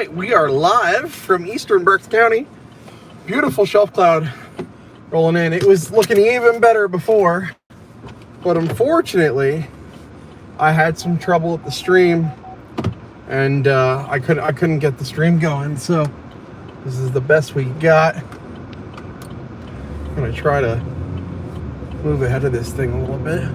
right, we are live from eastern Berks County. Beautiful shelf cloud rolling in. It was looking even better before, but unfortunately, I had some trouble with the stream, and I couldn't get the stream going. So this is the best we got. I'm gonna try to move ahead of this thing a little bit.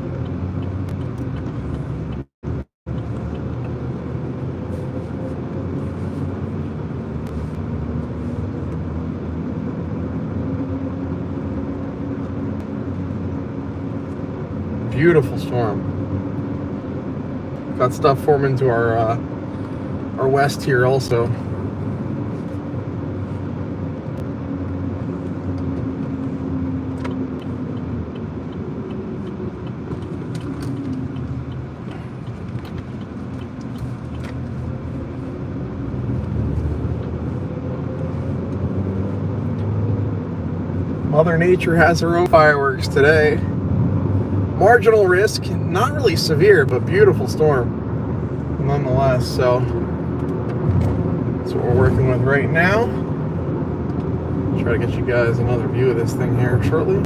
Beautiful storm. Got stuff forming to our west here also. Mother Nature has her own fireworks today. Marginal risk, not really severe, but beautiful storm nonetheless. So that's what we're working with right now. Try to get you guys another view of this thing here shortly.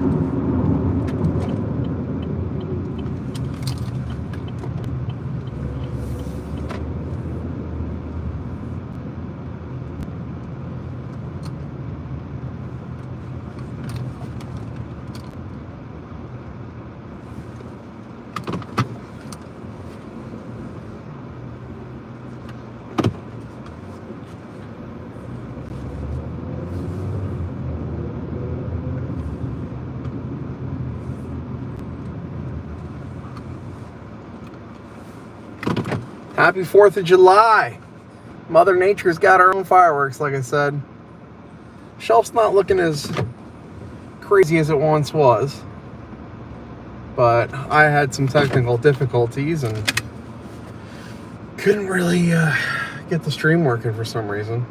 Happy 4th of July. Mother Nature's got her own fireworks, like I said. Shelf's not looking as crazy as it once was, but I had some technical difficulties and couldn't really get the stream working for some reason.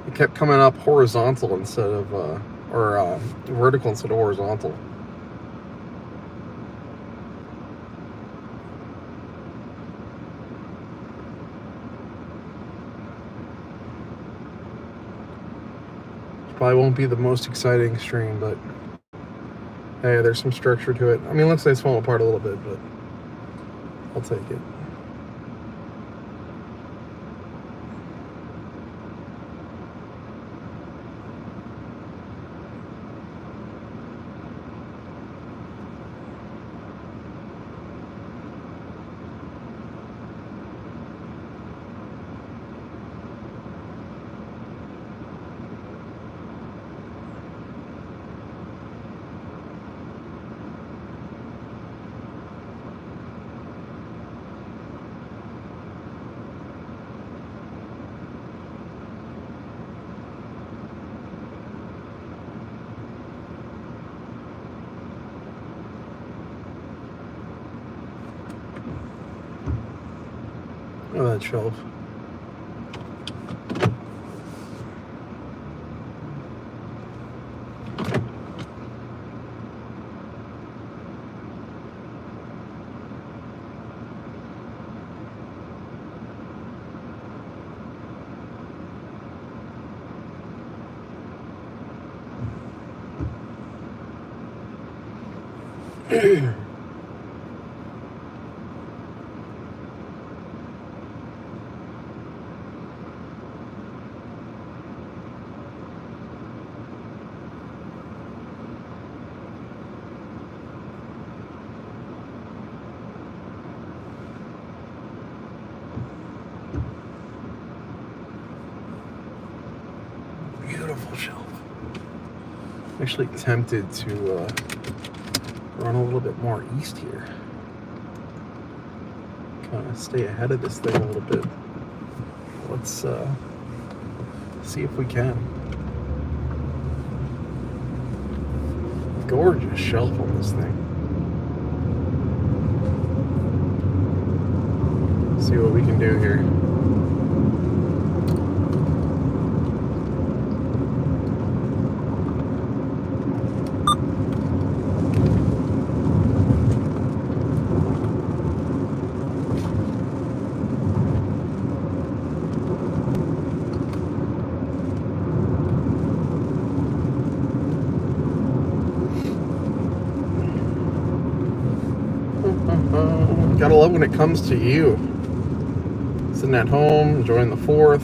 It kept coming up horizontal instead of, vertical instead of horizontal. Probably won't be the most exciting stream, but hey, there's some structure to it. I mean, it looks like it's falling apart a little bit, but I'll take it. Look at that shelf. Beautiful shelf. I'm actually tempted to run a little bit more east here. Kind of stay ahead of this thing a little bit. Let's see if we can. Gorgeous shelf on this thing. See what we can do here. Gotta love when it comes to you. Sitting at home, enjoying the 4th.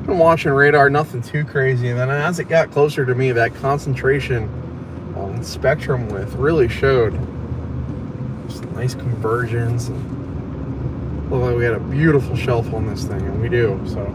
Been watching radar, nothing too crazy. And then as it got closer to me, that concentration on spectrum width really showed. Just nice convergence. And looked like we had a beautiful shelf on this thing, and we do. So.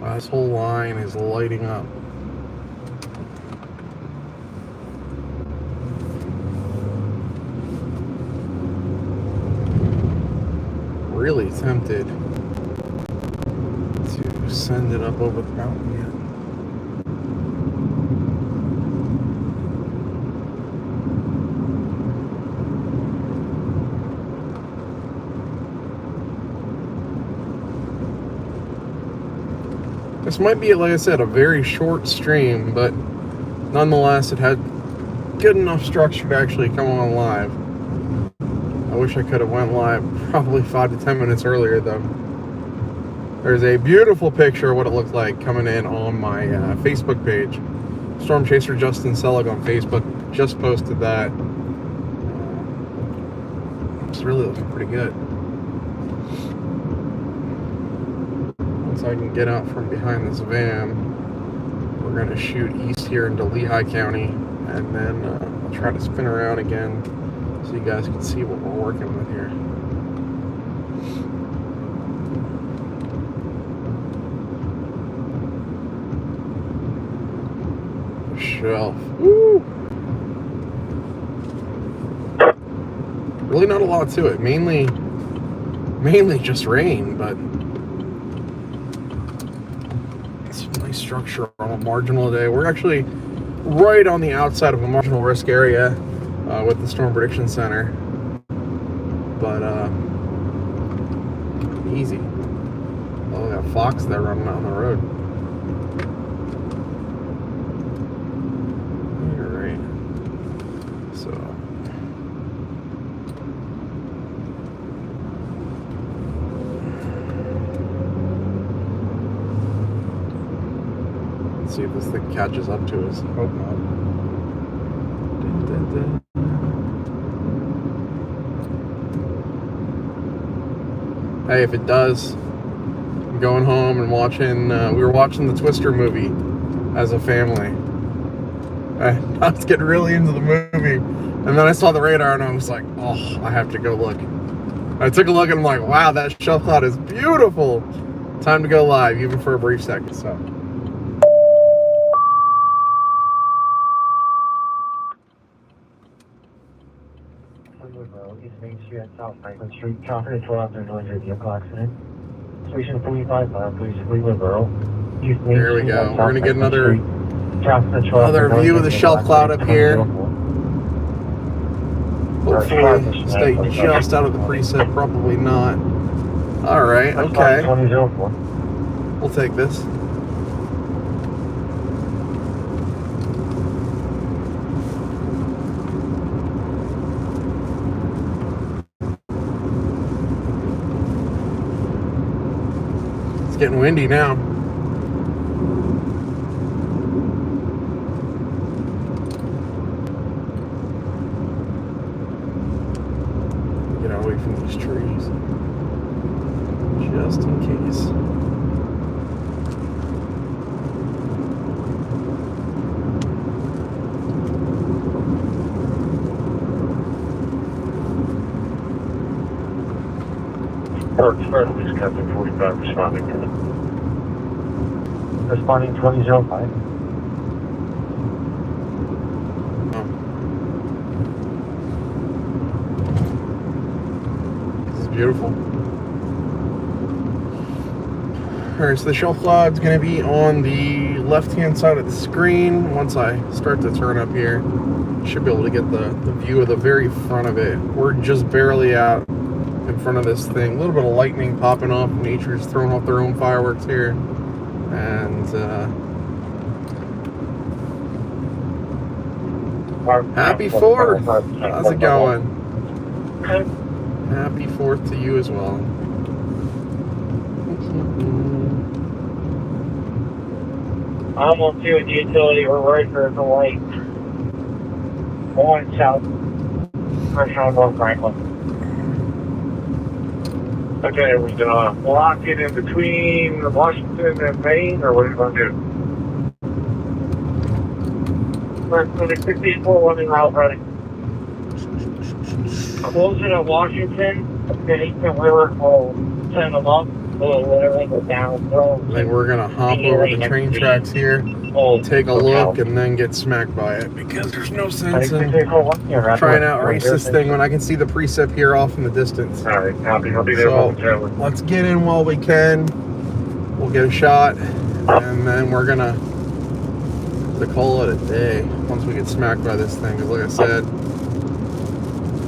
Wow, this whole line is lighting up. Really tempted to send it up over the mountain yet. This might be, like I said, a very short stream, but nonetheless, it had good enough structure to actually come on live. I wish I could have went live probably 5 to 10 minutes earlier, though. There's a beautiful picture of what it looked like coming in on my Facebook page. Storm Chaser Justin Selig on Facebook just posted that. It's really looking pretty good. Once I can get out from behind this van, we're going to shoot east here into Lehigh County, and then I'll try to spin around again so you guys can see what we're working with here. Shelf. Woo! Really not a lot to it. Mainly just rain, but some nice structure on a marginal day. We're actually right on the outside of a marginal risk area with the Storm Prediction Center, but easy. Oh, we got a fox there running out on the road. See if this thing catches up to us. Hope not. Hey, if it does, I'm going home and watching. We were watching the Twister movie as a family. I was getting really into the movie, and then I saw the radar, and I was like, "Oh, I have to go look." I took a look, and I'm like, "Wow, that shelf cloud is beautiful." Time to go live, even for a brief second. So. Main Street at South Franklin Street. Traffic control after noise or vehicle accident. Station 45, please Cleveland Borough. There we go. We're going to get another view of the shelf cloud up here. Hopefully stay just out of the preset. Probably not. Alright, okay. We'll take this. Getting windy now. Get away from these trees, just in case. Please, Captain 45 responding. Responding 2005. Beautiful. Alright, so the shelf cloud's going to be on the left-hand side of the screen. Once I start to turn up here, should be able to get the view of the very front of it. We're just barely out in front of this thing. A little bit of lightning popping off. Nature's throwing off their own fireworks here. And happy 4th. How's it going? Happy 4th to you as well. I'm on to the utility. We're right for the light. Going south. Marginal, North Franklin. Okay, are we gonna lock it in between Washington and Maine, or what are we gonna do? We're going to 64 running route running. Close it at Washington, then 18-wheeler will send them up. We'll literally go down. I think we're gonna hop over the train tracks here, take a look, and then get smacked by it, because there's no sense in trying to outrace this thing when I can see the precip here off in the distance. Alright, copy. I'll be there momentarily. Let's get in while we can. We'll get a shot, and then we're gonna call it a day once we get smacked by this thing. Because like I said,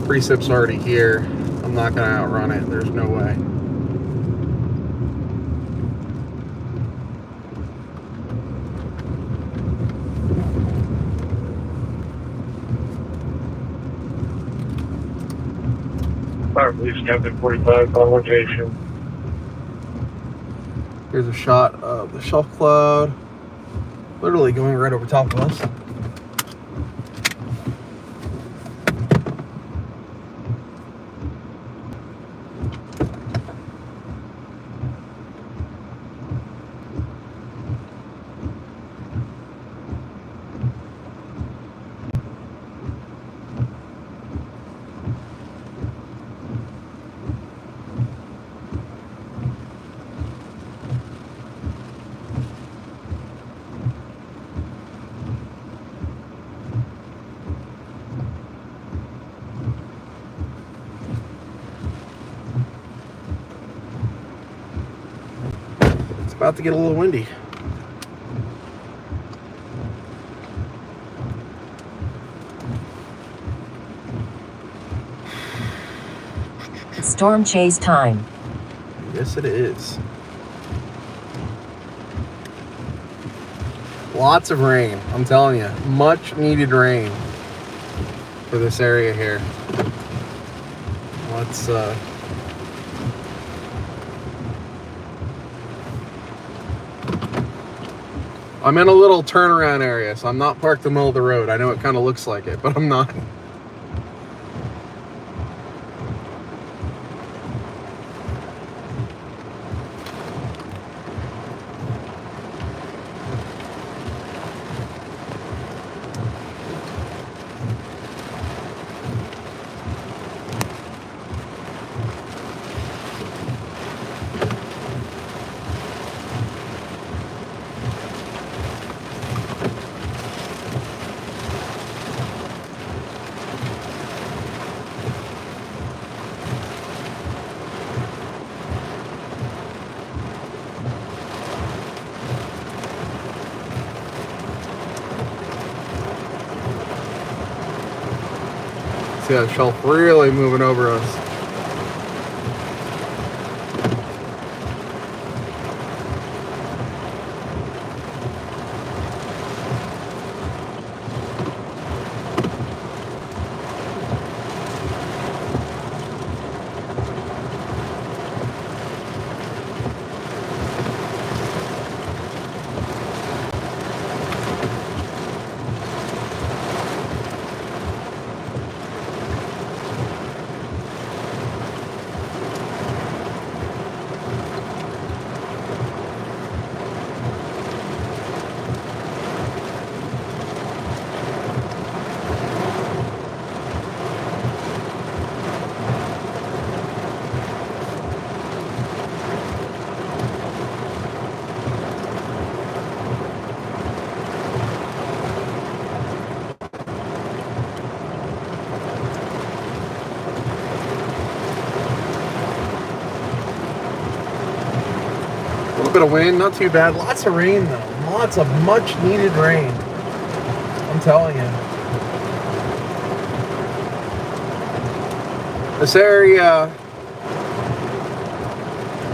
precip's already here. I'm not gonna outrun it. There's no way. Alright, please, Captain 45 on location. Here's a shot of the shelf cloud, literally going right over top of us. About to get a little windy. Storm chase time. Yes, it is. Lots of rain. I'm telling you, much needed rain for this area here. Let's I'm in a little turnaround area, so I'm not parked in the middle of the road. I know it kind of looks like it, but I'm not. See that shelf really moving over us. little bit of wind, not too bad. Lots of rain though. Lots of much needed rain. I'm telling you. This area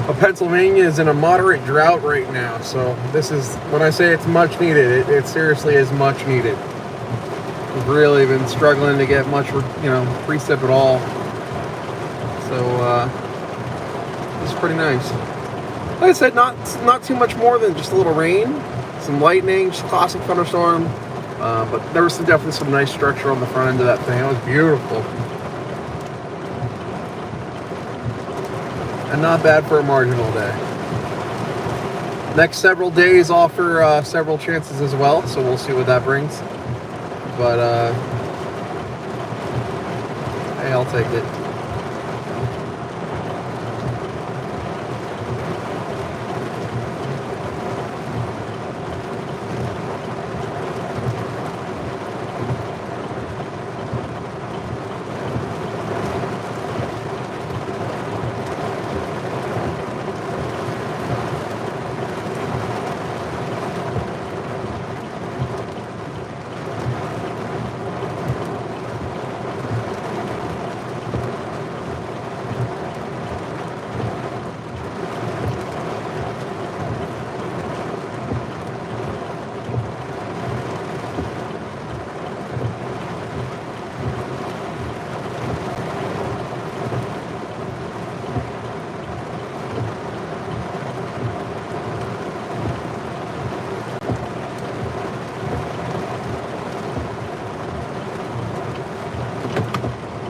of Pennsylvania is in a moderate drought right now. So this is, when I say it's much needed, it seriously is much needed. We've really been struggling to get much, precip at all. So this is pretty nice. Like I said, not too much more than just a little rain, some lightning, just classic thunderstorm. But there was definitely some nice structure on the front end of that thing. It was beautiful. And not bad for a marginal day. Next several days offer several chances as well, so we'll see what that brings. But hey, I'll take it.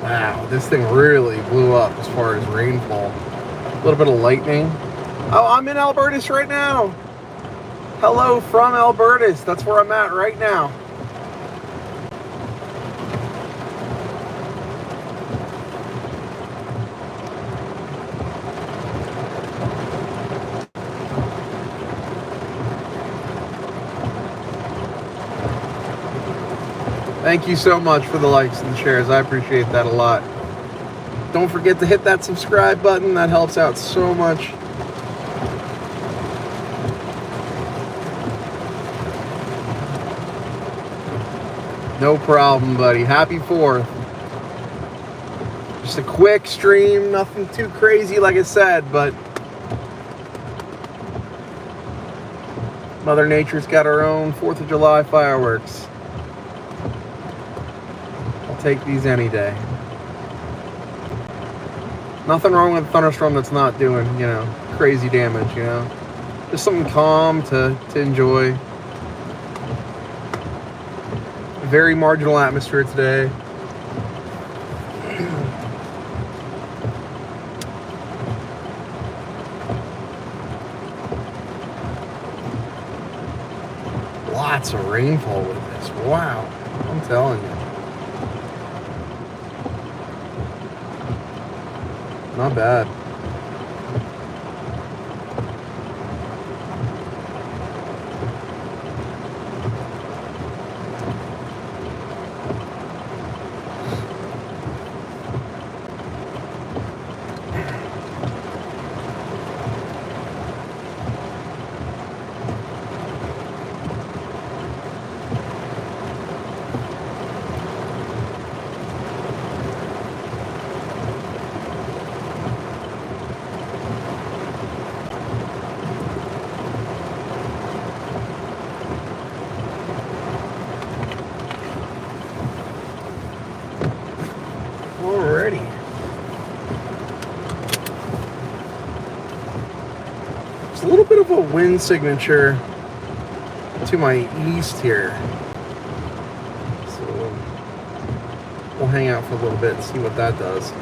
Wow, this thing really blew up as far as rainfall. A little bit of lightning. Oh, I'm in Albertus right now. Hello from Albertus. That's where I'm at right now. Thank you so much for the likes and the shares. I appreciate that a lot. Don't forget to hit that subscribe button. That helps out so much. No problem, buddy. Happy 4th. Just a quick stream. Nothing too crazy, like I said, but Mother Nature's got her own 4th of July fireworks. Take these any day. Nothing wrong with a thunderstorm that's not doing, crazy damage, Just something calm to enjoy. Very marginal atmosphere today. Lots of rainfall with this. Wow. I'm telling you. Not bad. Alrighty. There's a little bit of a wind signature to my east here. So we'll hang out for a little bit and see what that does.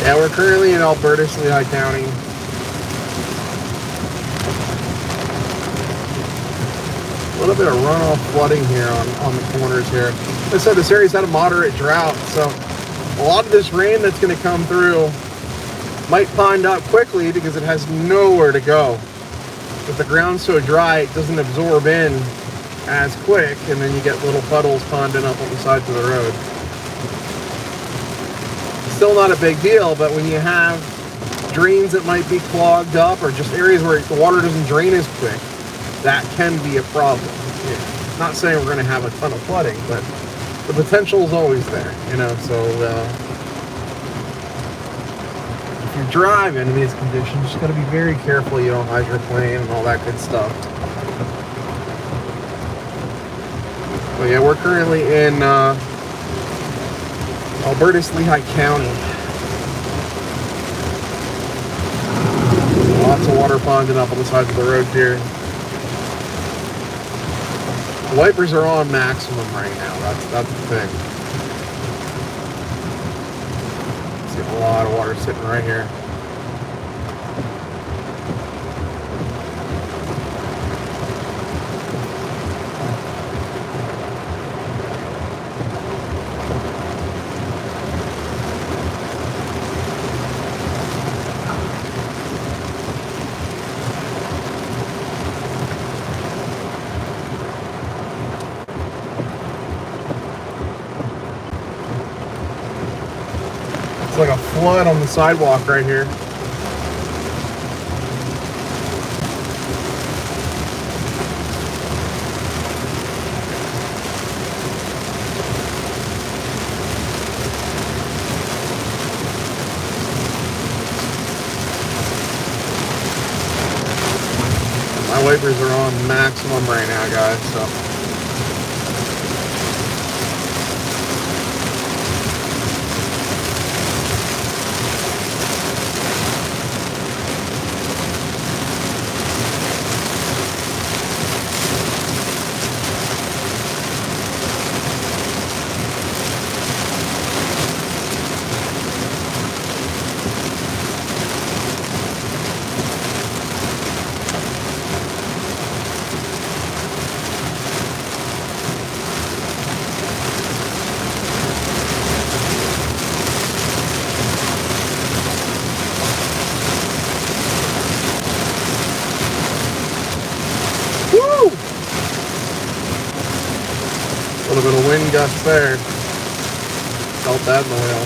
Yeah, we're currently in Alberta, Lehigh County. A little bit of runoff flooding here on the corners here. Like I said, this area's had a moderate drought, so a lot of this rain that's going to come through might pond out quickly because it has nowhere to go. If the ground's so dry, it doesn't absorb in as quick, and then you get little puddles ponding up on the sides of the road. Still not a big deal, but when you have drains that might be clogged up or just areas where the water doesn't drain as quick, that can be a problem. Yeah. Not saying we're going to have a ton of flooding, but the potential is always there, you know. So if you're driving in these conditions, you just got to be very careful you don't hydroplane and all that good stuff. But yeah, we're currently in Alberta's Lehigh County. Lots of water ponding up on the sides of the road here. The wipers are on maximum right now. That's the thing. See a lot of water sitting right here. It's like a flood on the sidewalk right here. My wipers are on maximum right now, guys, so. Woo! A little bit of wind gust there. Felt that in the wheel.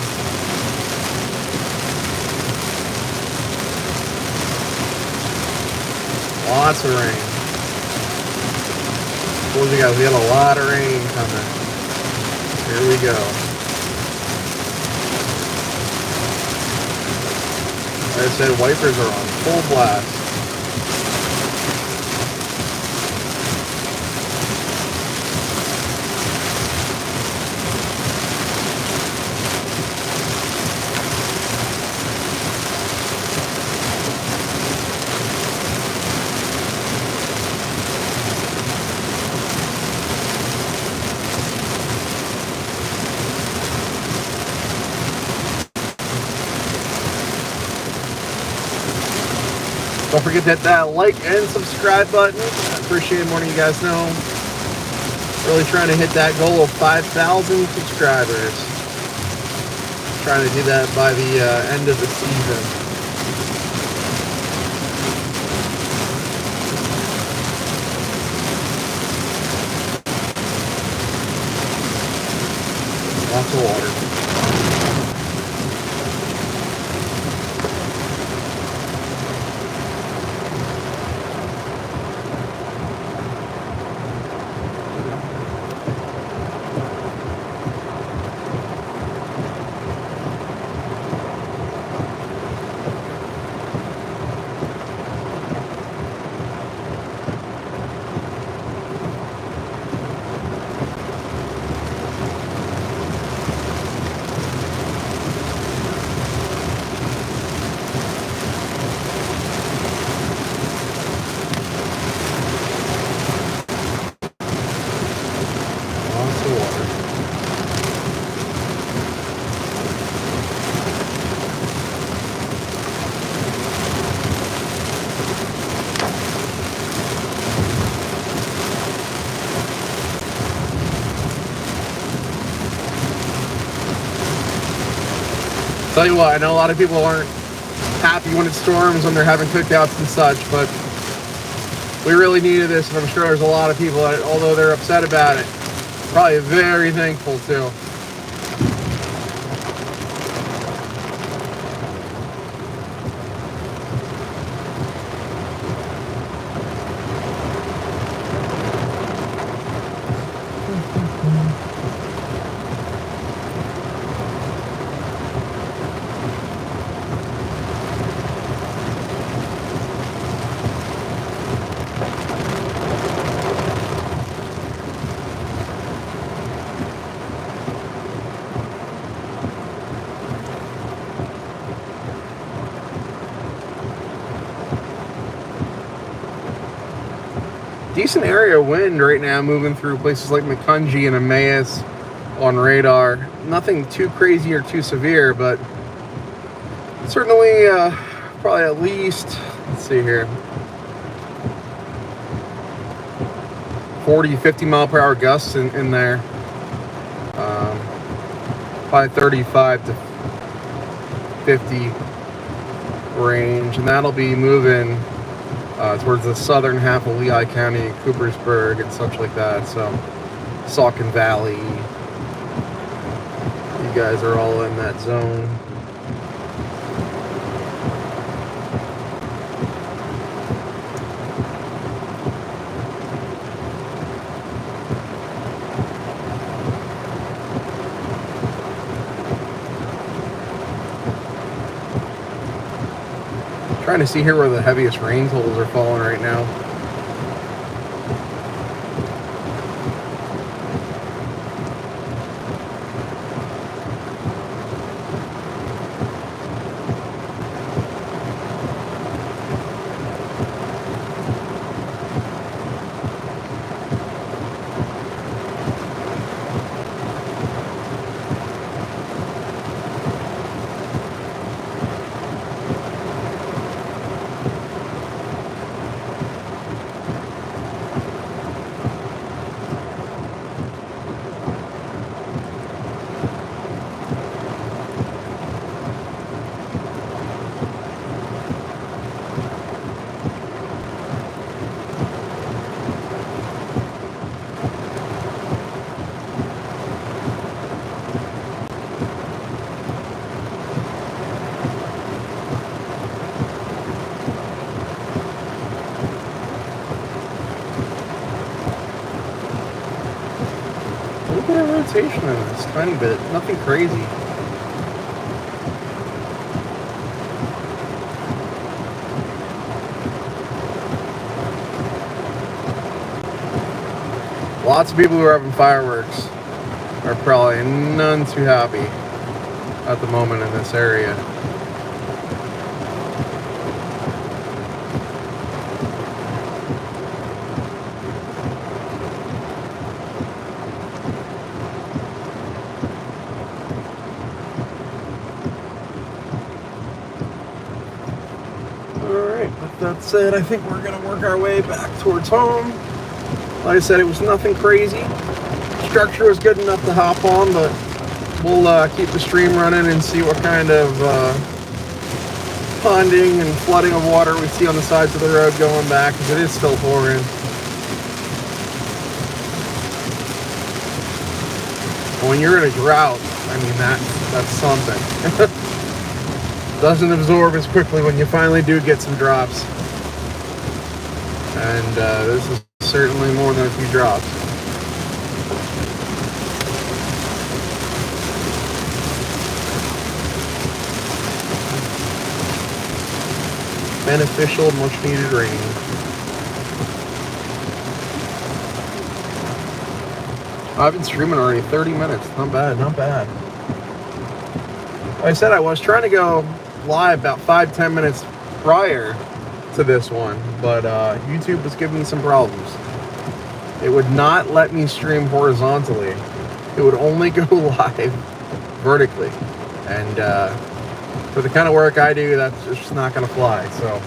Lots of rain. Told you guys we had a lot of rain coming. Here we go. Like I said, wipers are on full blast. Don't forget to hit that like and subscribe button. I appreciate more than you guys know. Really trying to hit that goal of 5,000 subscribers. Trying to do that by the end of the season. Lots of water. Tell you what, I know a lot of people aren't happy when it storms, when they're having cookouts and such, but we really needed this, and I'm sure there's a lot of people that, although they're upset about it, probably very thankful too. Decent area of wind right now, moving through places like McCungy and Emmaus on radar. Nothing too crazy or too severe, but certainly probably at least, let's see here, 40, 50 mile per hour gusts in there. Probably 35 to 50 range, and that'll be moving towards the southern half of Lehigh County, Coopersburg, and such like that. So, Saucon Valley, you guys are all in that zone. Trying to see here where the heaviest rain totals are falling right now. Rotation in this tiny bit, nothing crazy. Lots of people who are having fireworks are probably none too happy at the moment in this area. That said, I think we're going to work our way back towards home. Like I said, it was nothing crazy. Structure was good enough to hop on, but we'll keep the stream running and see what kind of ponding and flooding of water we see on the sides of the road going back, because it is still pouring. When you're in a drought, I mean, that's something. Doesn't absorb as quickly when you finally do get some drops. And this is certainly more than a few drops. Beneficial, much needed rain. I've been streaming already 30 minutes. Not bad, not bad. Like I said, I was trying to go live about 5-10 minutes prior to this one, but YouTube was giving me some problems. It would not let me stream horizontally. It would only go live vertically, and for the kind of work I do, that's just not going to fly. So,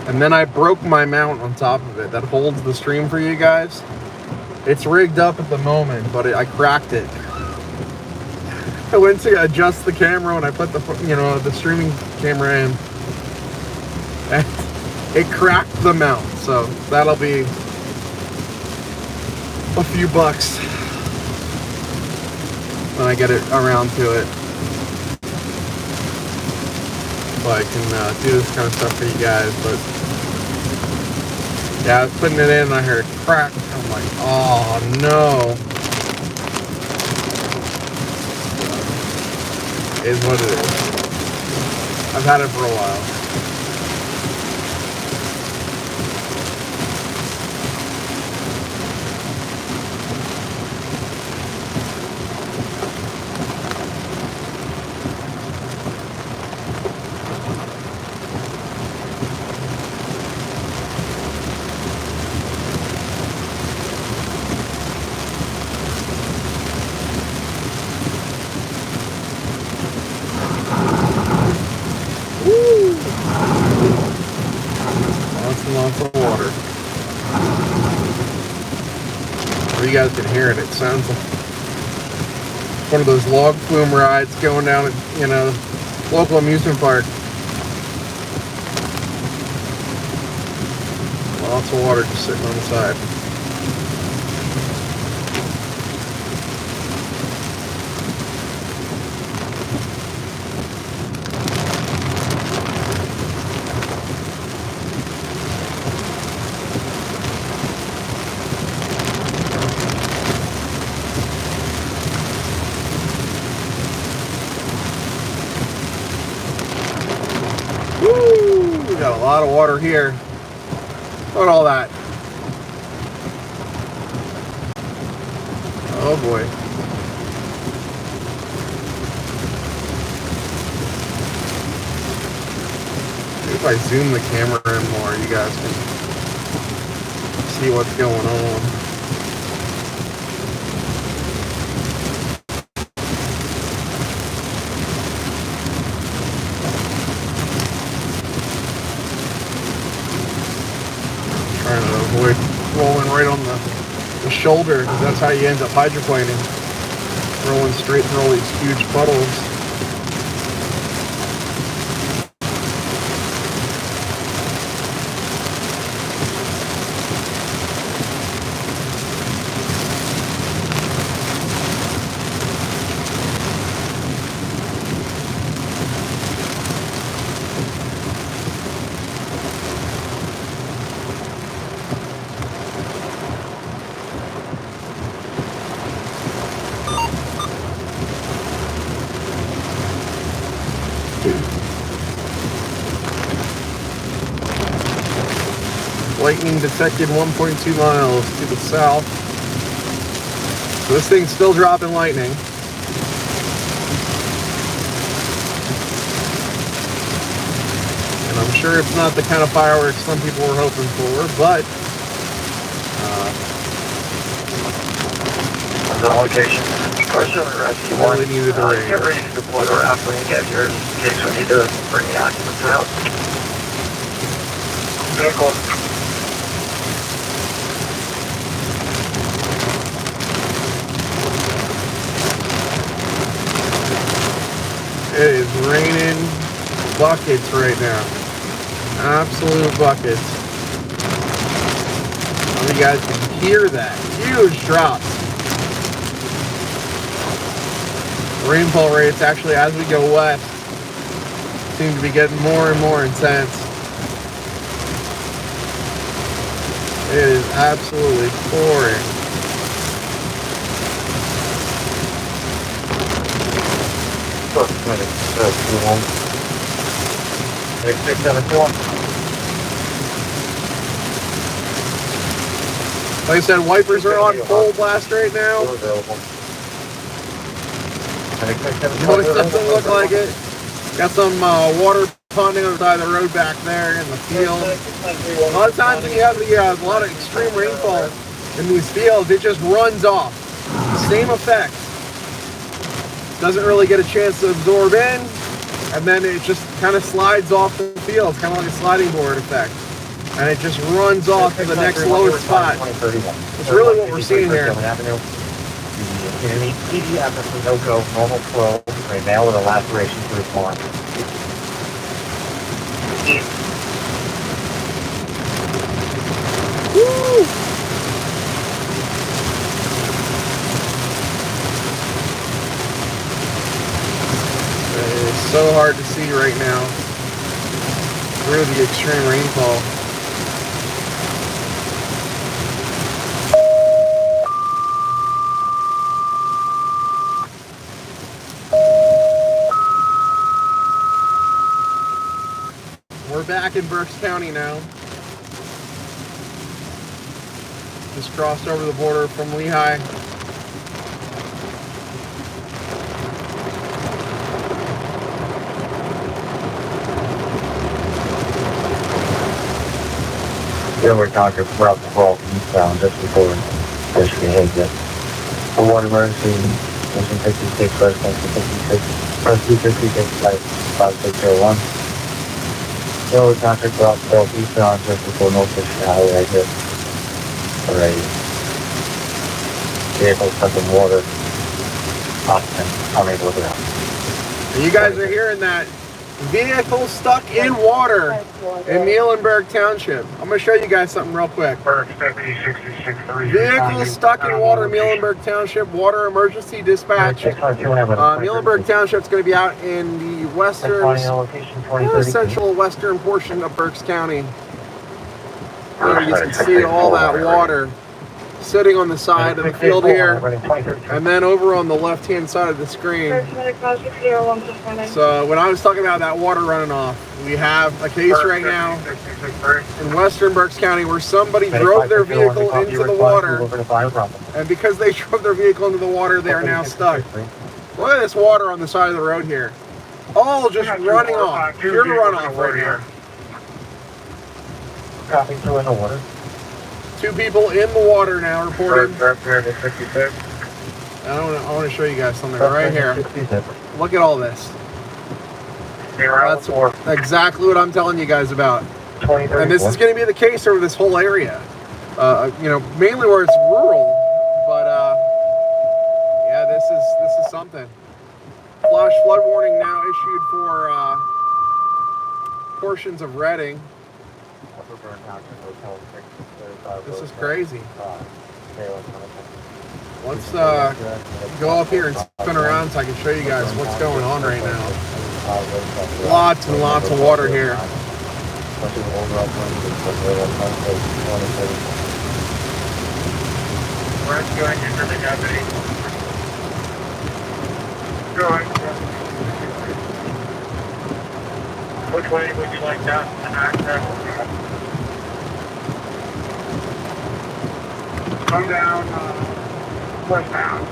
and then I broke my mount on top of it that holds the stream for you guys. It's rigged up at the moment, but I cracked it. I went to adjust the camera when I put the, you know, the streaming camera in, and it cracked the mount. So that'll be a few bucks when I get it around to it. So I can do this kind of stuff for you guys. But yeah, I was putting it in and I heard it crack. I'm like, oh no. Is what it is. I've had it for a while. Lots of water. Or you guys can hear it. It sounds like one of those log flume rides going down at, you know, local amusement park. Lots of water just sitting on the side. We got a lot of water here. Look at all that. Oh boy. Maybe if I zoom the camera in more, you guys can see what's going on. Avoid rolling right on the shoulder, because that's how you end up hydroplaning. Rolling straight through all these huge puddles. Lightning detected 1.2 miles to the south. So this thing's still dropping lightning. And I'm sure it's not the kind of fireworks some people were hoping for, but the location. Person rescue one. Really needed the rain. Get ready to deploy the raft when you get here, in case we need to bring the occupants out. Vehicle. It is raining buckets right now. Absolute buckets. Some of you guys can hear that. Huge drops. Rainfall rates actually, as we go west, seem to be getting more and more intense. It is absolutely pouring. Like I said, wipers are on full blast right now. No, it doesn't look like it. Got some water ponding on the side of the road back there in the field. A lot of times when you have a lot of extreme rainfall in these fields, it just runs off. Same effect. Doesn't really get a chance to absorb in, and then it just kind of slides off the field. It's kind of like a sliding board effect. And it just runs off to the next lowest spot. It's really what we're seeing here. The PD after Sunoco, normal flow, a male with a laceration to his arm. Woo! It is so hard to see right now through the extreme rainfall. We're back in Berks County now. Just crossed over the border from Lehigh. Here we're talking throughout the whole eastbound just before Michigan hits it. For one emergency, Mission 56, President 56, Rescue 56, Flight 5601. Here we're talking throughout the whole eastbound just before North Michigan Highway exit. Alright. Vehicles stuck in water. Oxygen, unable to ground. And you guys are hearing that. Vehicle stuck in water in Muhlenberg Township. I'm going to show you guys something real quick. Vehicle stuck in water in Muhlenberg Township. Water emergency dispatch. Muhlenberg Township is going to be out in the western, central western portion of Berks County. There you can see all that water sitting on the side of the field here, and then over on the left-hand side of the screen. So when I was talking about that water running off, we have a case right now in western Berks County where somebody drove their vehicle into the water, and because they drove their vehicle into the water, they are now stuck. Look at this water on the side of the road here. All just running off, pure runoff right here. Dropping through in the water. 2 people in the water now reported. I want to show you guys something right here. Look at all this. That's exactly what I'm telling you guys about. And this is going to be the case over this whole area. You know, mainly where it's rural, but yeah, this is something. Flash flood warning now issued for portions of Reading. This is crazy. Let's go up here and spin around so I can show you guys what's going on right now. Lots and lots of water here. Rescuing into the deputy. Go ahead. Which way would you like that to access? Come down westbound.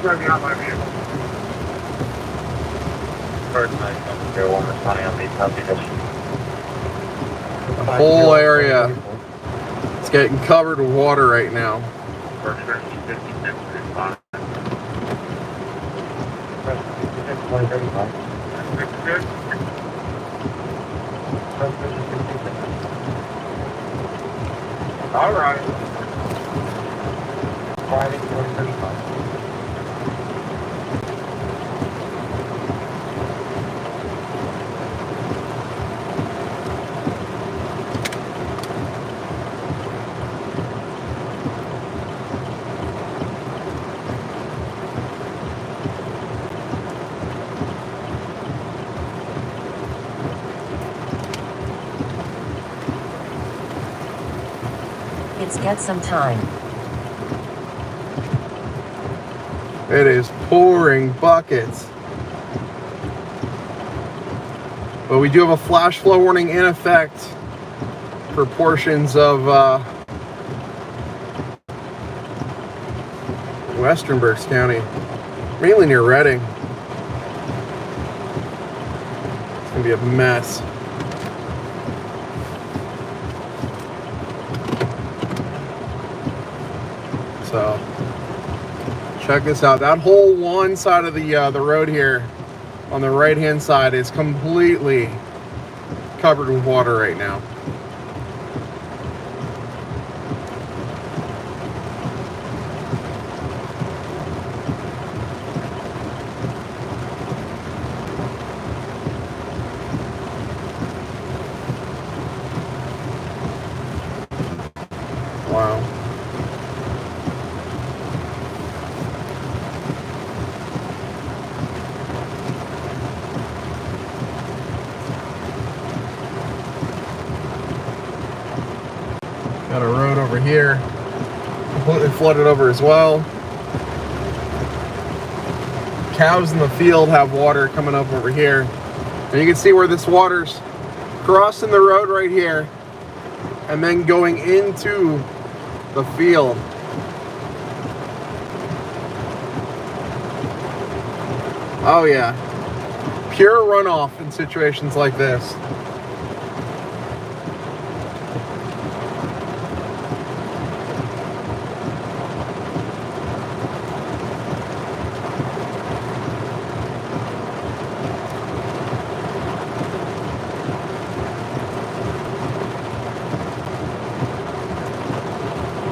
Driving out my vehicle. First night, go on the sign on the The whole area is getting covered with water right now. All right. Friday, 2035. It's get some time. It is pouring buckets. But we do have a flash flow warning in effect for portions of western Berks County, mainly near Reading. It's gonna be a mess. So check this out. That whole one side of the road here on the right hand side is completely covered with water right now. over here, completely flooded over as well. Cows in the field have water coming up over here. And you can see where this water's crossing the road right here and then going into the field. Oh yeah, pure runoff in situations like this.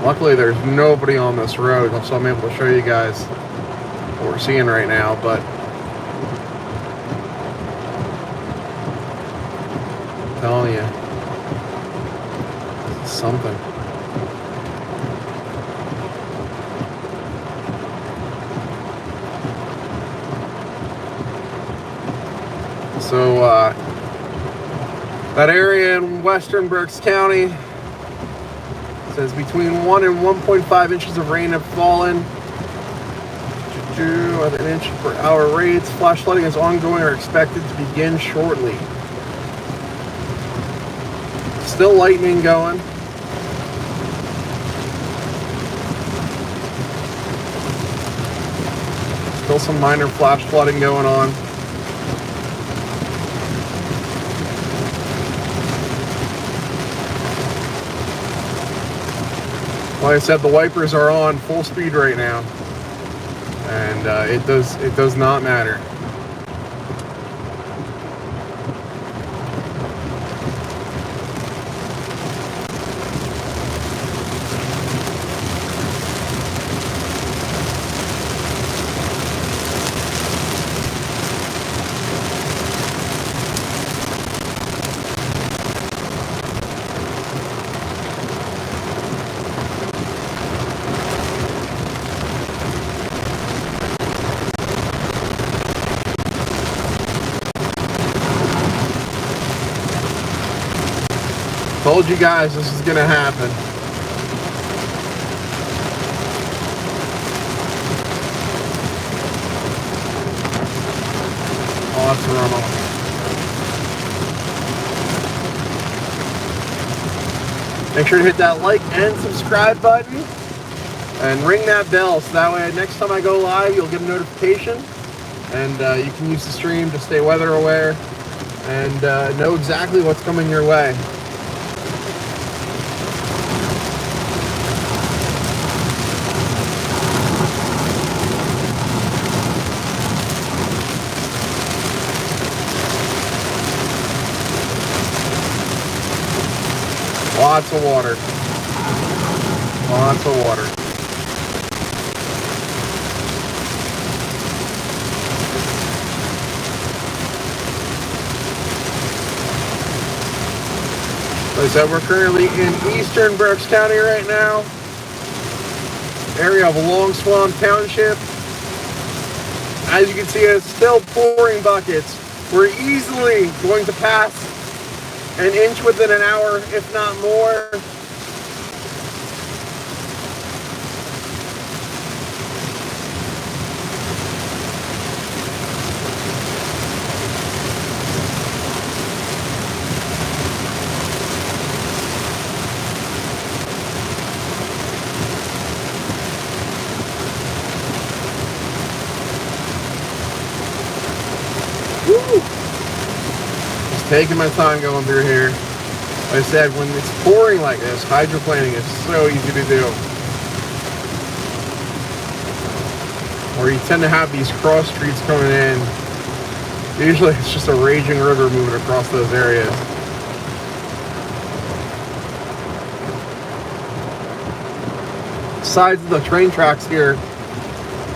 Luckily, there's nobody on this road, so I'm able to show you guys what we're seeing right now, but I'm telling you, this is something. So, that area in western Berks County says between 1 and 1.5 inches of rain have fallen at an inch per hour rates. Flash flooding is ongoing or expected to begin shortly. Still lightning going. Still some minor flash flooding going on. Like I said, the wipers are on full speed right now, and it does not matter. Told you guys this is gonna happen. Lots of runoff. Make sure to hit that like and subscribe button and ring that bell so that way next time I go live you'll get a notification, and you can use the stream to stay weather aware and know exactly what's coming your way. Lots of water. Lots of water. Like I said, we're currently in eastern Berks County right now. Area of Long Swamp Township. As you can see, it's still pouring buckets. We're easily going to pass an inch within an hour, if not more. Woo! Just taking my time going through here. Like I said, when it's pouring like this, hydroplaning is so easy to do. Or you tend to have these cross streets coming in. Usually it's just a raging river moving across those areas. Sides of the train tracks here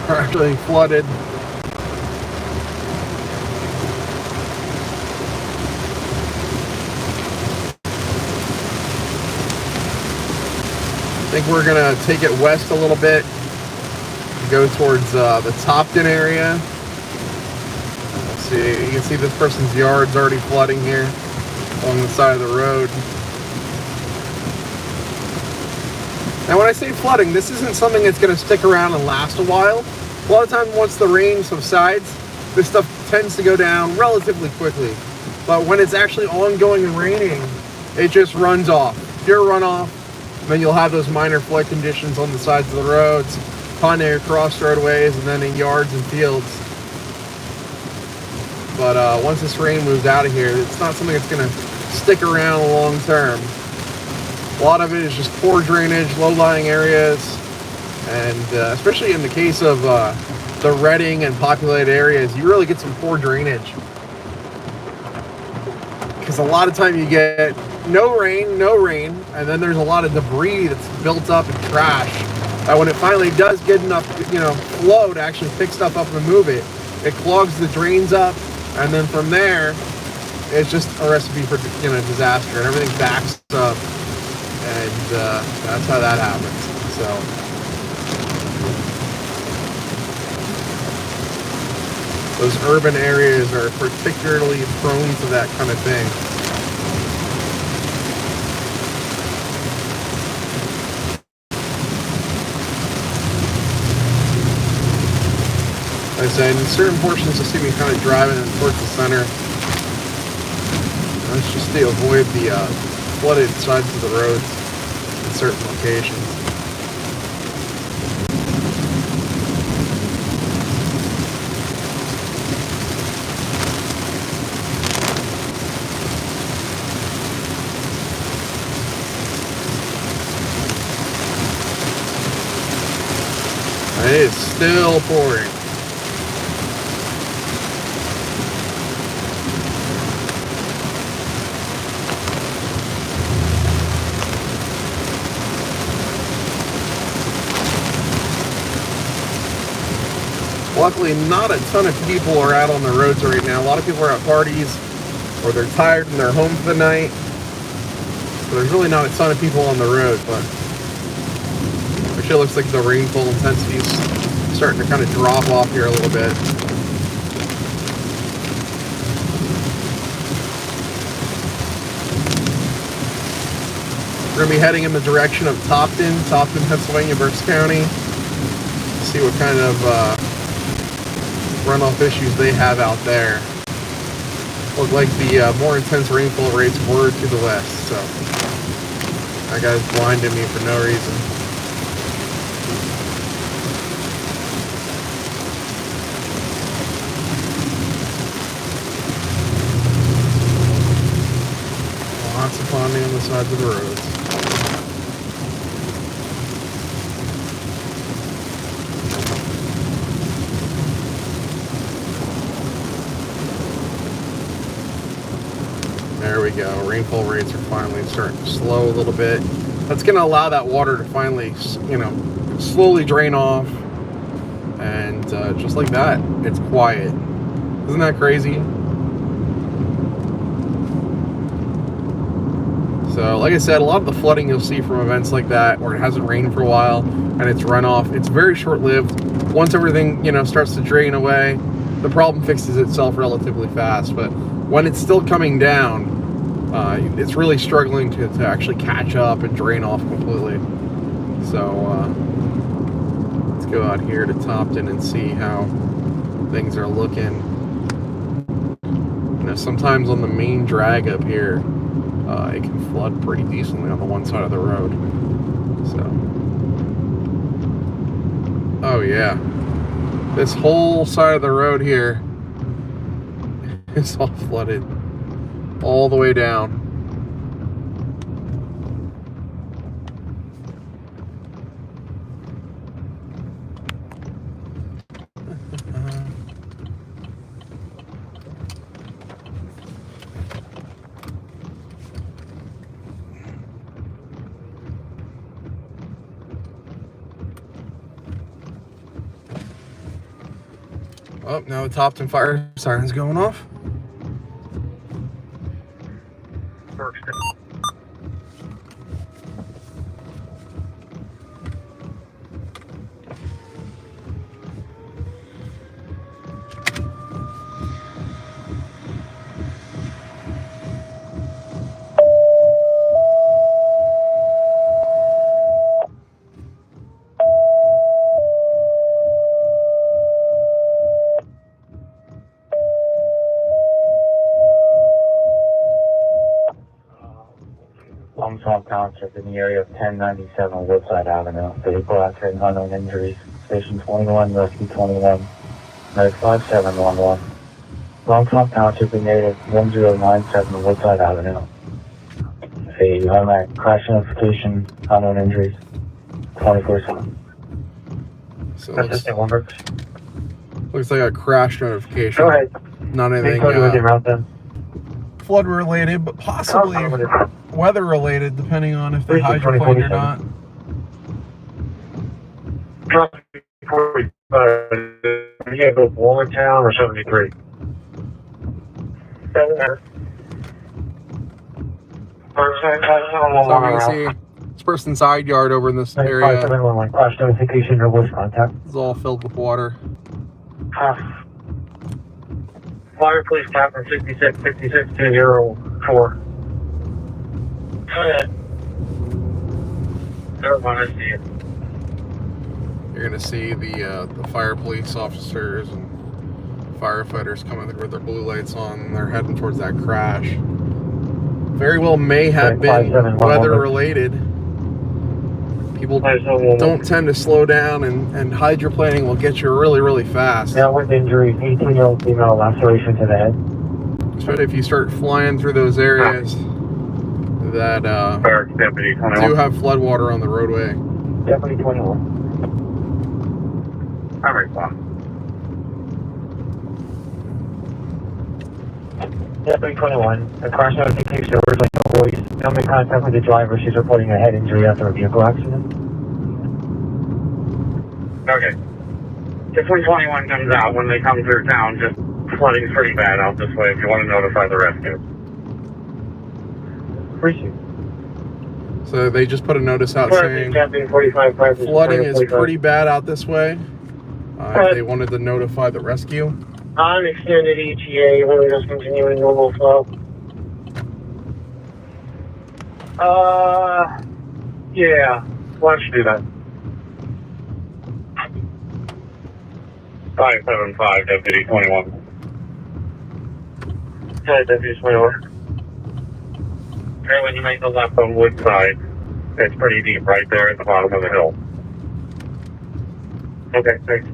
are actually flooded. I think we're gonna take it west a little bit, go towards the Topton area. Let's see, you can see this person's yard's already flooding here along the side of the road. Now when I say flooding, this isn't something that's going to stick around and last a while. A lot of times once the rain subsides, this stuff tends to go down relatively quickly. But when it's actually ongoing and raining, it just runs off. Pure runoff. Then you'll have those minor flood conditions on the sides of the roads, ponding across roadways, and then in yards and fields. But once this rain moves out of here, it's not something that's going to stick around long term. A lot of it is just poor drainage, low-lying areas, and especially in the case of the Reading and populated areas, you really get some poor drainage. Because a lot of time you get no rain, and then there's a lot of debris that's built up and trash. That when it finally does get enough, flow to actually pick stuff up and move it, it clogs the drains up, and then from there, it's just a recipe for disaster, and everything backs up, and that's how that happens. So. Those urban areas are particularly prone to that kind of thing. Like I said, in certain portions you'll see me kind of driving towards the center. That's just to avoid the flooded sides of the roads in certain locations. And it is still pouring. Luckily, not a ton of people are out on the roads right now. A lot of people are at parties, or they're tired and they're home for the night. So there's really not a ton of people on the road, but actually it looks like the rainfall intensity is starting to kind of drop off here a little bit. We're going to be heading in the direction of Topton, Pennsylvania, Berks County. See what kind of runoff issues they have out there. Look like the more intense rainfall rates were to the west, so that guy's blinding me for no reason. Lots of ponding on the sides of the roads. There we go. Rainfall rates are finally starting to slow a little bit. That's going to allow that water to finally, slowly drain off. And just like that, it's quiet. Isn't that crazy? So, like I said, a lot of the flooding you'll see from events like that, where it hasn't rained for a while and it's runoff, it's very short-lived. Once everything, starts to drain away, the problem fixes itself relatively fast. But when it's still coming down, it's really struggling to actually catch up and drain off completely. So let's go out here to Topton and see how things are looking. Sometimes on the main drag up here, it can flood pretty decently on the one side of the road. So, oh yeah, this whole side of the road here is all flooded all the way down. Oh, now the Topton fire siren's going off. Township in the area of 1097 Woodside Avenue. Vehicle accident, unknown injuries. Station 21, Rescue 21, Medic 5711. Longtop Township in the area of 1097 Woodside Avenue. A automatic crash notification, unknown injuries. 24/7. So Consistent one. looks like a crash notification. Go ahead. Not anything with your route then. flood related, but possibly weather related, depending on if they hydroplaned or not. Yeah, go Warrentown or 73. Doesn't matter. So I'm going to see this person's side yard over in this area. Crash notification or voice contact. It's all filled with water. Fire police captain 66-204. Go ahead. Never mind, I see it. You're going to see the fire police officers and firefighters coming through with their blue lights on, and they're heading towards that crash. Very well may have been weather related. People don't tend to slow down, and hydroplaning will get you really, really fast. Yeah, with injury, 18-year-old female laceration to the head. Especially if you start flying through those areas that do have flood water on the roadway. Deputy 21. I'm responding. Deputy 21. A crash notification over like no voice. No make contact with the driver. She's reporting a head injury after a vehicle accident. Okay. If 321 comes out, when they come through town, just flooding's pretty bad out this way if you want to notify the rescue. Appreciate it. So they just put a notice out saying flooding is pretty bad out this way. They wanted to notify the rescue. On extended ETA, we're just continuing normal flow. Yeah. Why don't you do that? 575, Deputy 21. Hi, Deputy 21. Okay, when you make the left on Woodside, it's pretty deep right there at the bottom of the hill. Okay, thanks.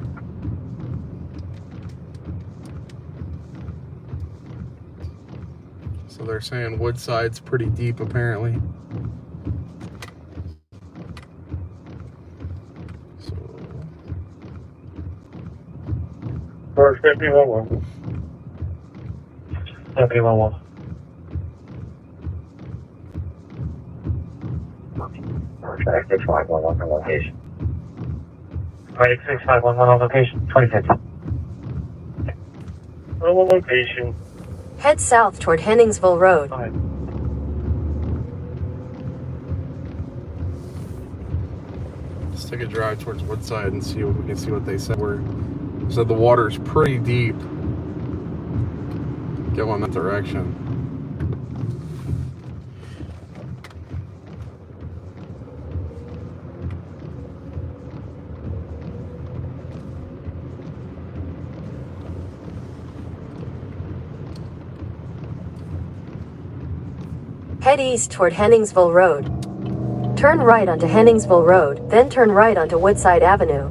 So they're saying Woodside's pretty deep, apparently. So. First 51. 71. Track 6511 on location. Right, 6511 on location. 2050. On location. Head south toward Henningsville Road. Let's take a drive towards Woodside and see what we can see what they said. Said the water's pretty deep. Go in that direction. Head east toward Henningsville Road. Turn right onto Henningsville Road, then turn right onto Woodside Avenue.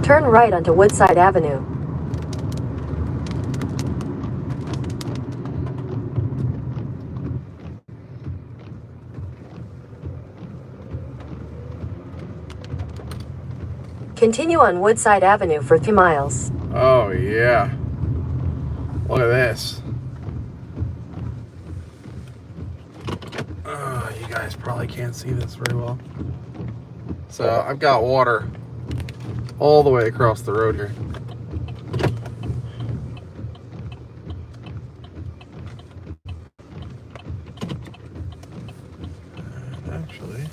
Turn right onto Woodside Avenue. Continue on Woodside Avenue for 3 miles. Oh, yeah. Look at this. You guys probably can't see this very well. So I've got water all the way across the road here. And actually,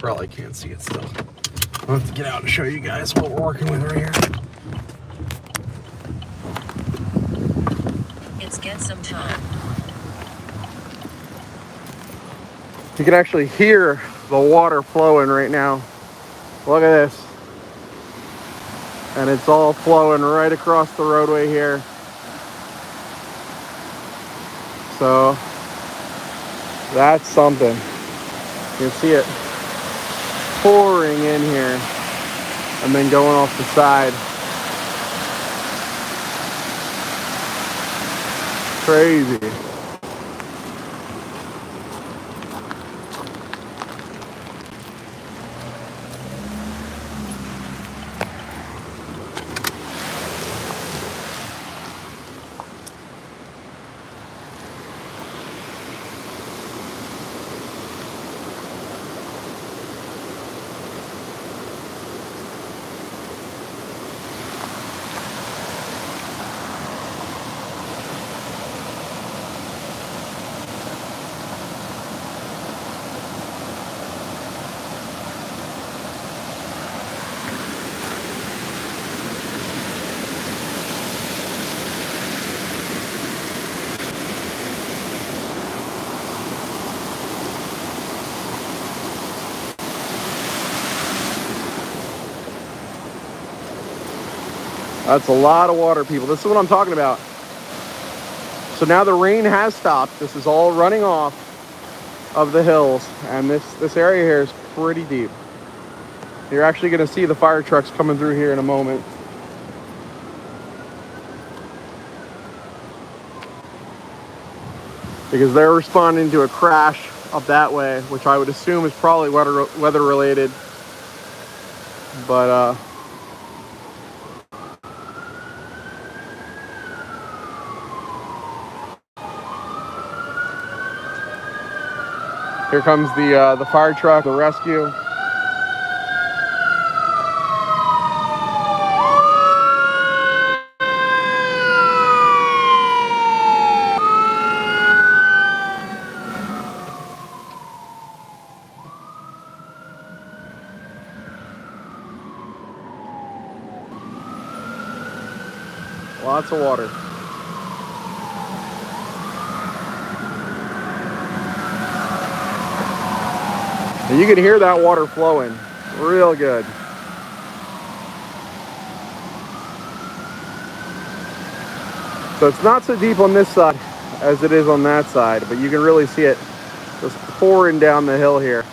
probably can't see it still. I'll have to get out and show you guys what we're working with right here. It's get some time. You can actually hear the water flowing right now. Look at this. And it's all flowing right across the roadway here. So that's something. You can see it pouring in here and then going off the side. Crazy. That's a lot of water, people. This is what I'm talking about. So now the rain has stopped. This is all running off of the hills, and this area here is pretty deep. You're actually going to see the fire trucks coming through here in a moment. Because they're responding to a crash up that way, which I would assume is probably weather related. But here comes the fire truck, the rescue. Lots of water. And you can hear that water flowing real good. So it's not so deep on this side as it is on that side, but you can really see it just pouring down the hill here.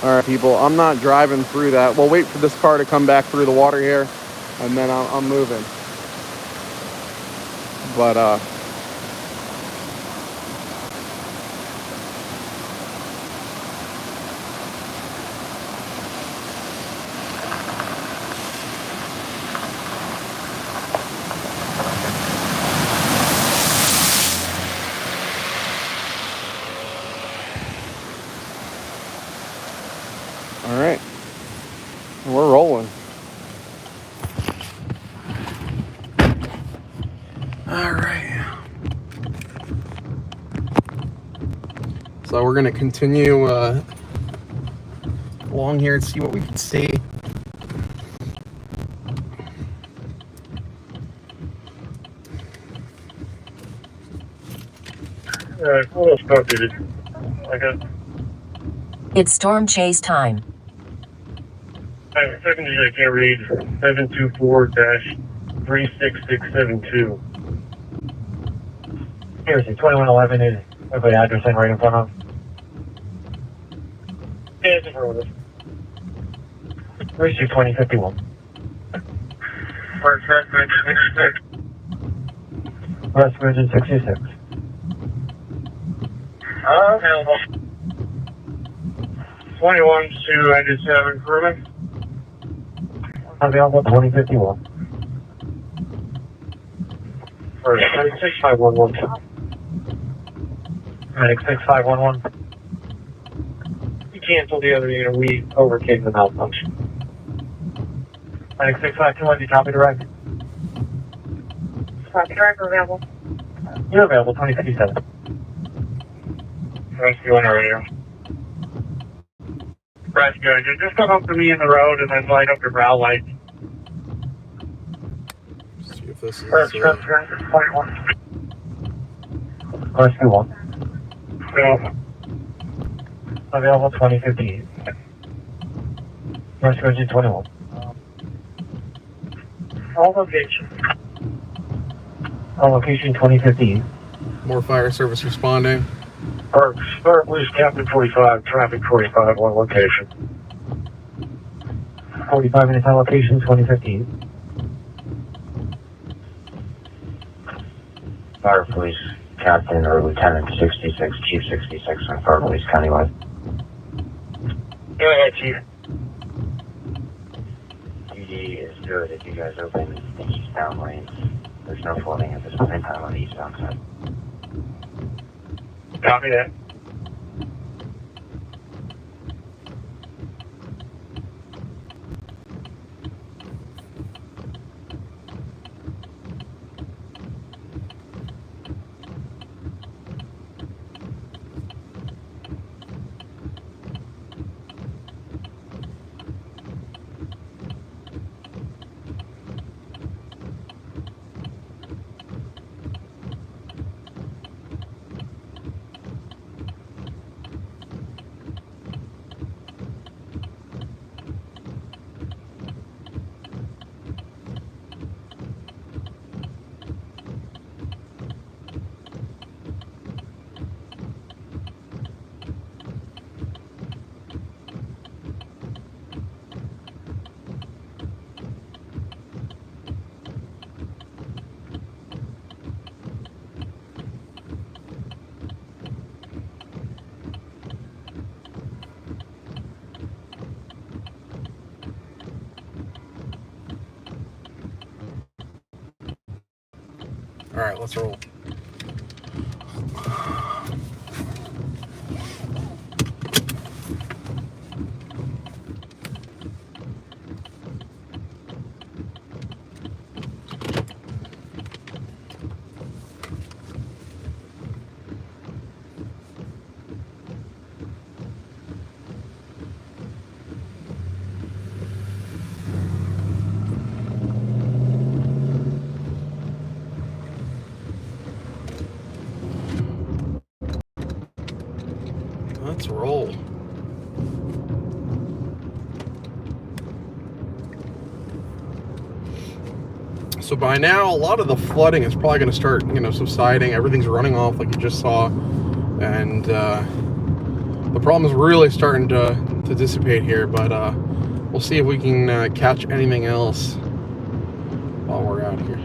All right, people, I'm not driving through that. We'll wait for this car to come back through the water here, and then I'm moving. But, all right, we're rolling. All right. So we're gonna continue along here and see what we can see. What else about it? I got It's storm chase time. 70, I can't read. 724-36672. Here's the 2111 is everybody address in right in front of. Yeah, it's in front of us. 32051. West Bridge 66. West Bridge 66. Available. 21 to Engine 7 crewman. Available 2051. For 66511. 66511. We canceled the other unit. We overcame the malfunction. 652, you copy direct? Copy direct, available. You're available, 2057. Rescue on radio. Rescue, just come up to me in the road and then light up your brow light. See if this is. Rescue 1. Available 2015. Rescue engine 21. All location. All location 2015. More fire service responding. Start police Captain 45, traffic 45, one location. 45 minutes on location 2015. Fire police Captain or Lieutenant 66, Chief 66 on Fire Police Countywide. Go ahead, Chief. DD is good if you guys open the eastbound lanes. There's no flooding at this point in time on the eastbound side. Copy that. All right, let's roll. Let's roll. So by now, a lot of the flooding is probably going to start, subsiding. Everything's running off like you just saw, and the problem is really starting to dissipate here. But we'll see if we can catch anything else while we're out here.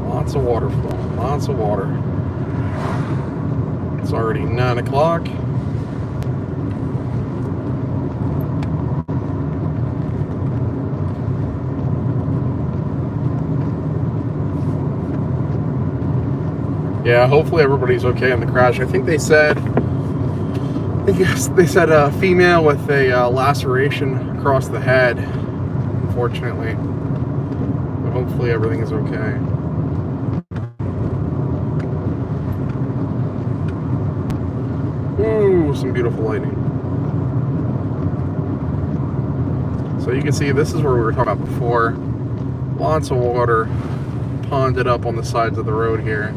Lots of water flowing, lots of water. It's already 9 o'clock. Yeah, hopefully everybody's okay in the crash. I think they said a female with a laceration across the head, unfortunately. But hopefully everything is okay. Ooh, some beautiful lighting. So you can see this is where we were talking about before. Lots of water ponded up on the sides of the road here.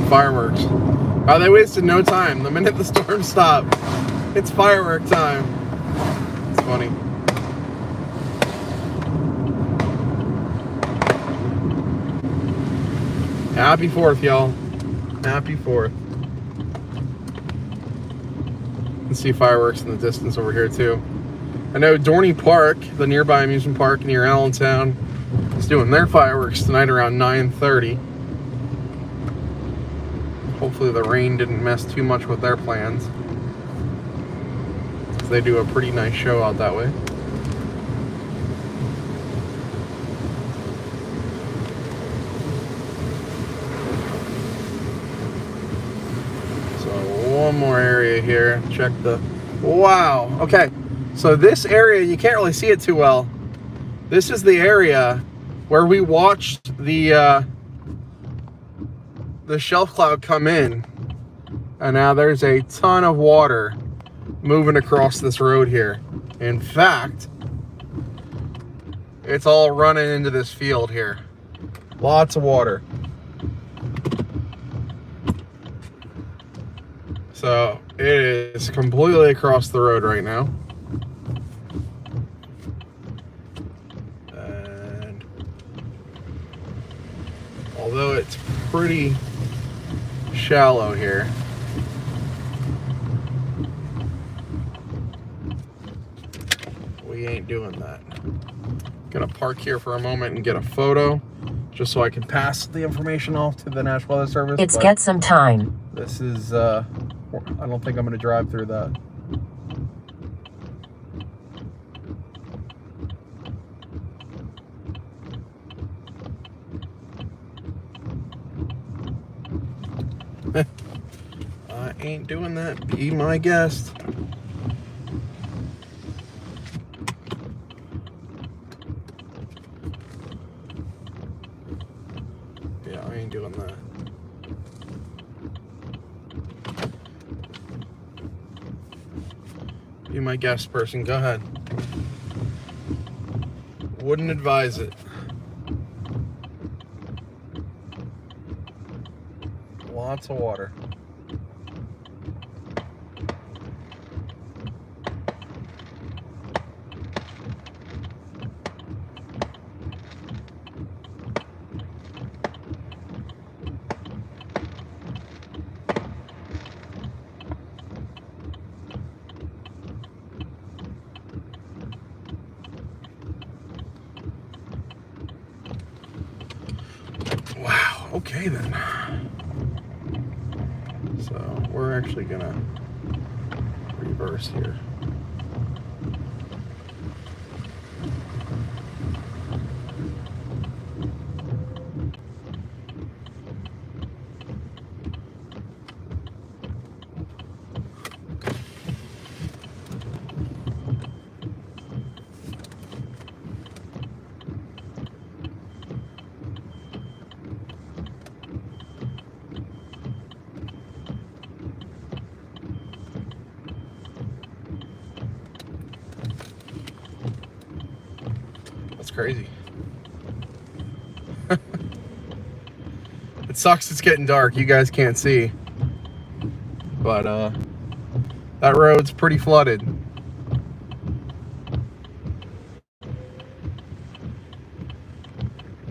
fireworks. Oh, they wasted no time. The minute the storm stopped, it's firework time. It's funny. Happy 4th, y'all. Happy 4th. You can see fireworks in the distance over here, too. I know Dorney Park, the nearby amusement park near Allentown, is doing their fireworks tonight around 9:30. Hopefully the rain didn't mess too much with their plans, because they do a pretty nice show out that way. One more area here. Check the... Wow. Okay. So this area, you can't really see it too well. This is the area where we watched the shelf cloud come in. And now there's a ton of water moving across this road here. In fact, it's all running into this field here. Lots of water. So it is completely across the road right now. And although it's pretty shallow here, we ain't doing that. Gonna park here for a moment and get a photo, just so I can pass the information off to the National Weather Service. It's get some time. This is, I don't think I'm going to drive through that. I ain't doing that. Be my guest. Yeah, I ain't doing that. Be my guest person. Go ahead. Wouldn't advise it. Lots of water. Wow, okay then. So we're actually gonna reverse here. Crazy. It sucks it's getting dark. You guys can't see. But that road's pretty flooded.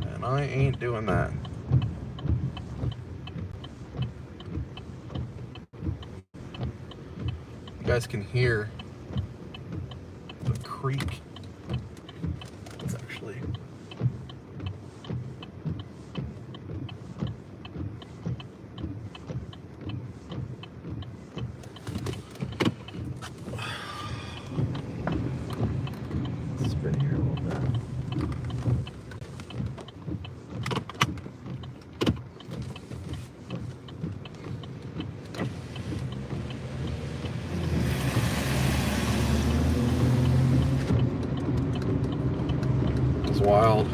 And I ain't doing that. You guys can hear the creek. Wild.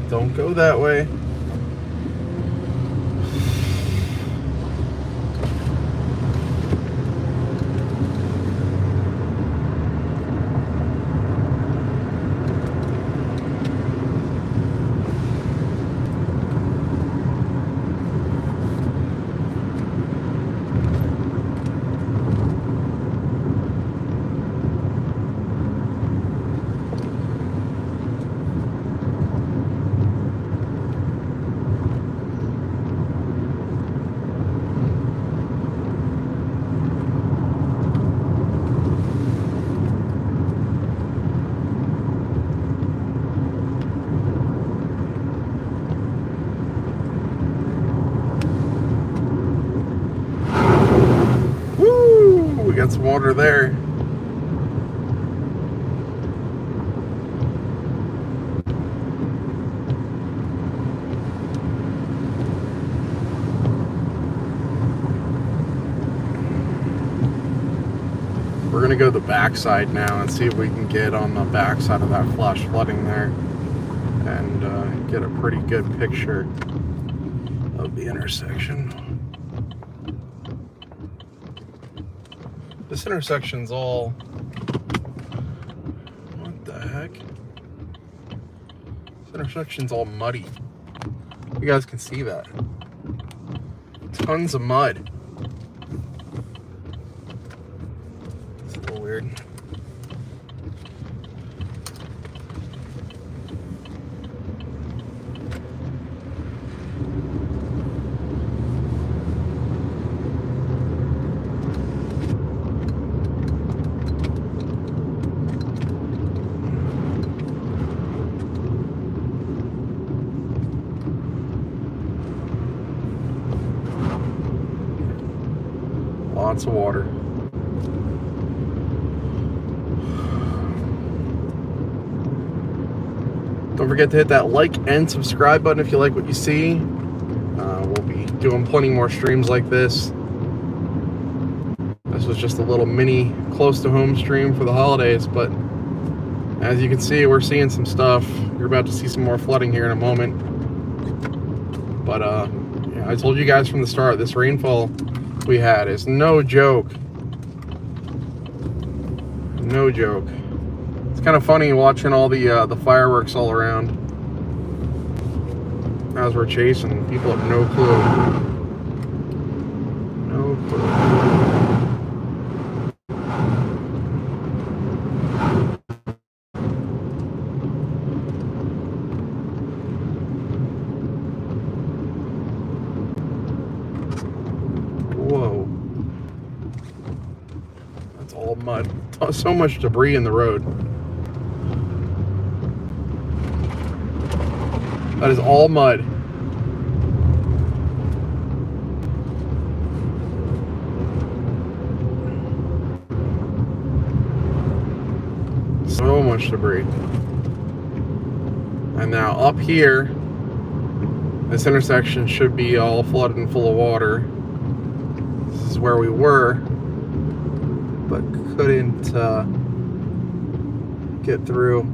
Don't go that way. got some water there. We're gonna go to the backside now and see if we can get on the backside of that flash flooding there and get a pretty good picture of the intersection. This intersection's all... What the heck? This intersection's all muddy. You guys can see that. Tons of mud. It's a little weird. Lots of water. Don't forget to hit that like and subscribe button if you like what you see. We'll be doing plenty more streams like this. This was just a little mini close to home stream for the holidays, but as you can see, we're seeing some stuff. You're about to see some more flooding here in a moment. But yeah, I told you guys from the start, this rainfall we had is no joke. No joke. It's kind of funny watching all the fireworks all around as we're chasing. People have no clue. No clue. Whoa. That's all mud. So much debris in the road. That is all mud. So much debris. And now up here, this intersection should be all flooded and full of water. This is where we were, but couldn't get through.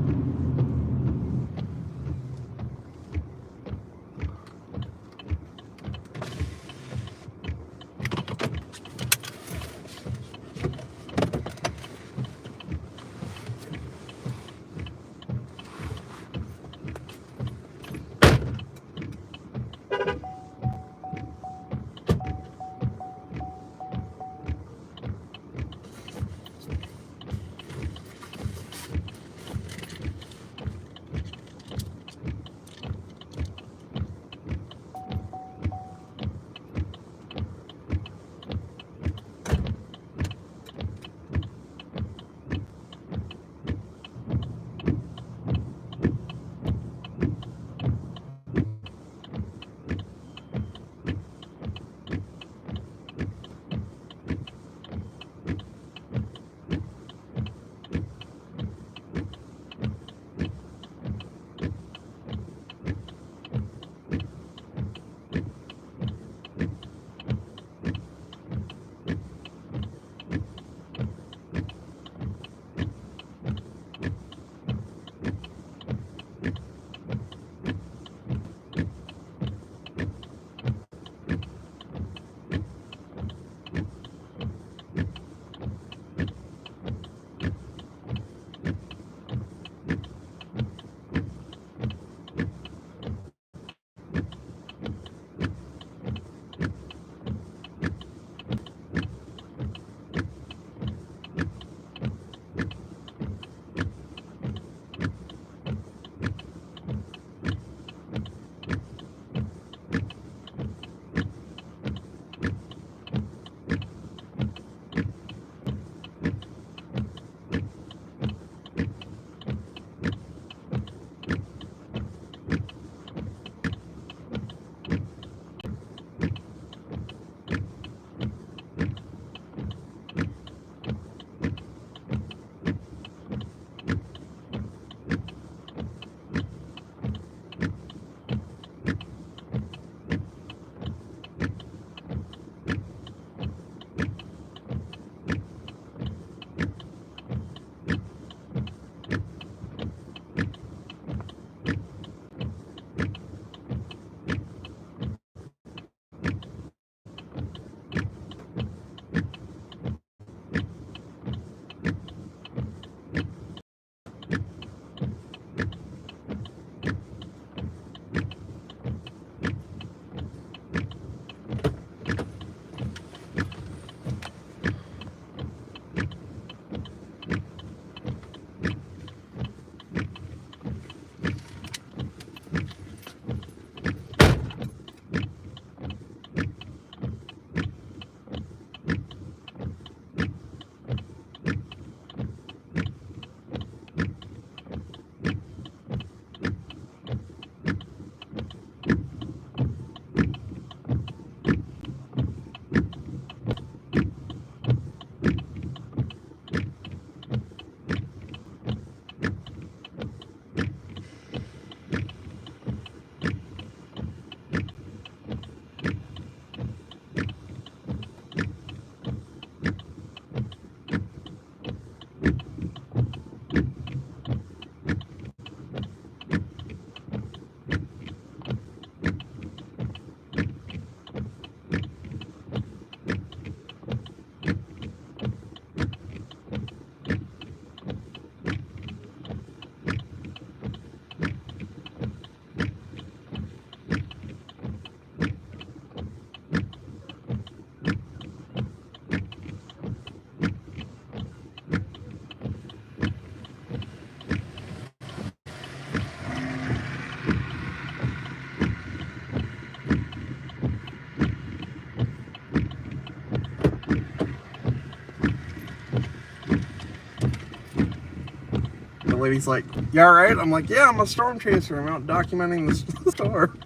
lady's like, "You all right?" I'm like, "Yeah, I'm a storm chaser. I'm out documenting the storm."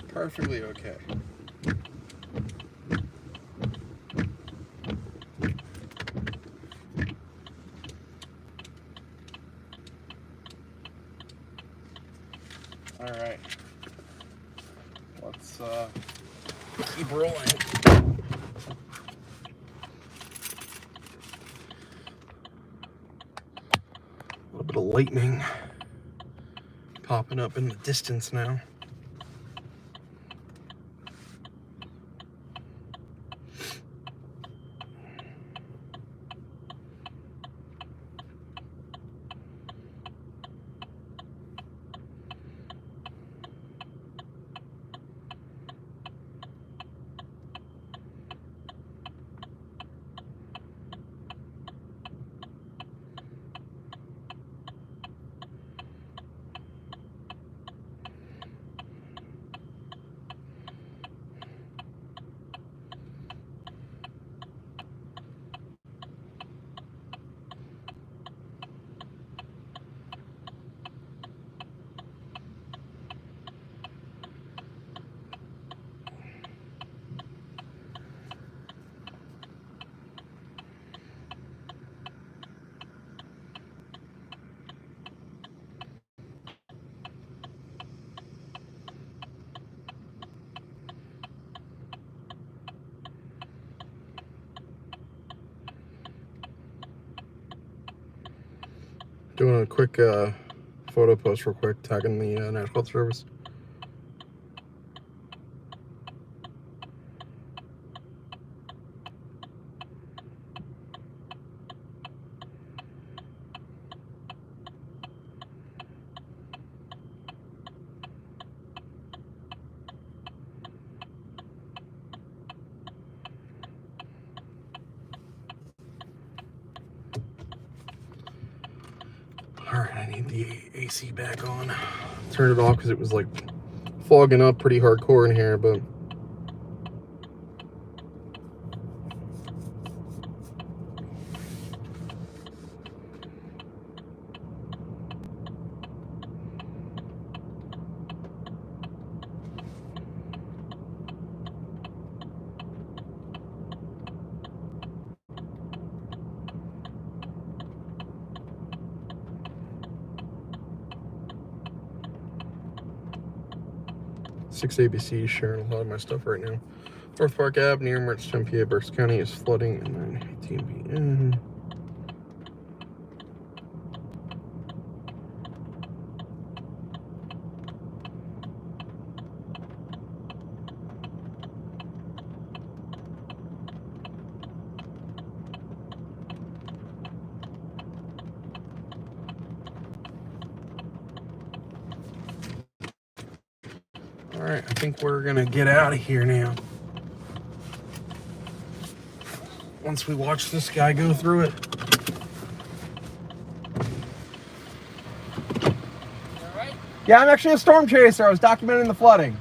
Perfectly okay. All right. Let's keep rolling. A little bit of lightning popping up in the distance now. Doing a quick photo post real quick, tagging the National Health Service. Alright, I need the AC back on. Turned it off because it was like fogging up pretty hardcore in here, but Six ABC sharing a lot of my stuff right now. North Park Ave near Mertz, PA, Berks County is flooding, and then 18 p.m. Alright, I think we're gonna get out of here now. Once we watch this guy go through it. Alright? Yeah, I'm actually a storm chaser. I was documenting the flooding.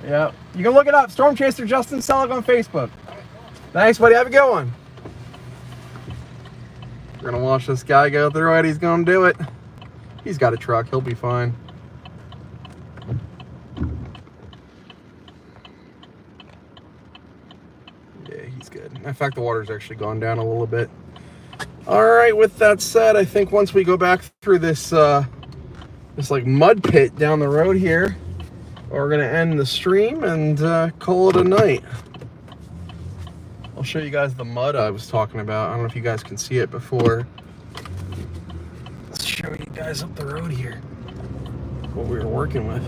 Yeah. You can look it up. Storm Chaser Justin Selig on Facebook. Thanks, buddy. Have a good one. We're gonna watch this guy go through it. He's gonna do it. He's got a truck. He'll be fine. Yeah, he's good. In fact, the water's actually gone down a little bit. All right. With that said, I think once we go back through this this like mud pit down the road here, we're gonna end the stream and call it a night. I'll show you guys the mud I was talking about. I don't know if you guys can see it before. Let's show you guys up the road here what we were working with.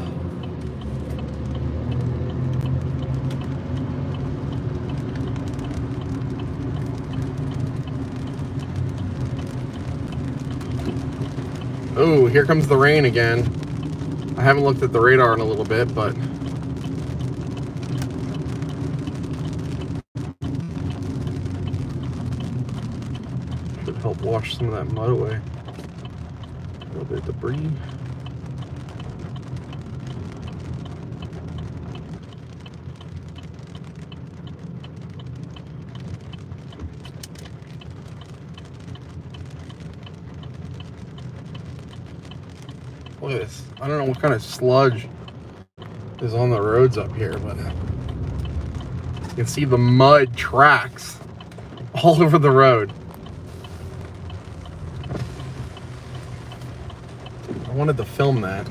Oh, here comes the rain again. I haven't looked at the radar in a little bit, but should help wash some of that mud away. A little bit of debris. Look at this. I don't know what kind of sludge is on the roads up here, but you can see the mud tracks all over the road. I wanted to film that,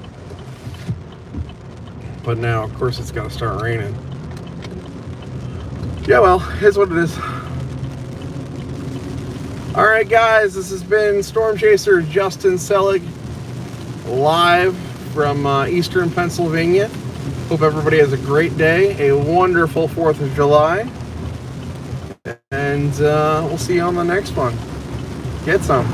but now, of course, it's got to start raining. Yeah, well, here's what it is. All right, guys, this has been Storm Chaser Justin Selig live from Eastern Pennsylvania. Hope everybody has a great day, a wonderful 4th of July, and we'll see you on the next one. Get some.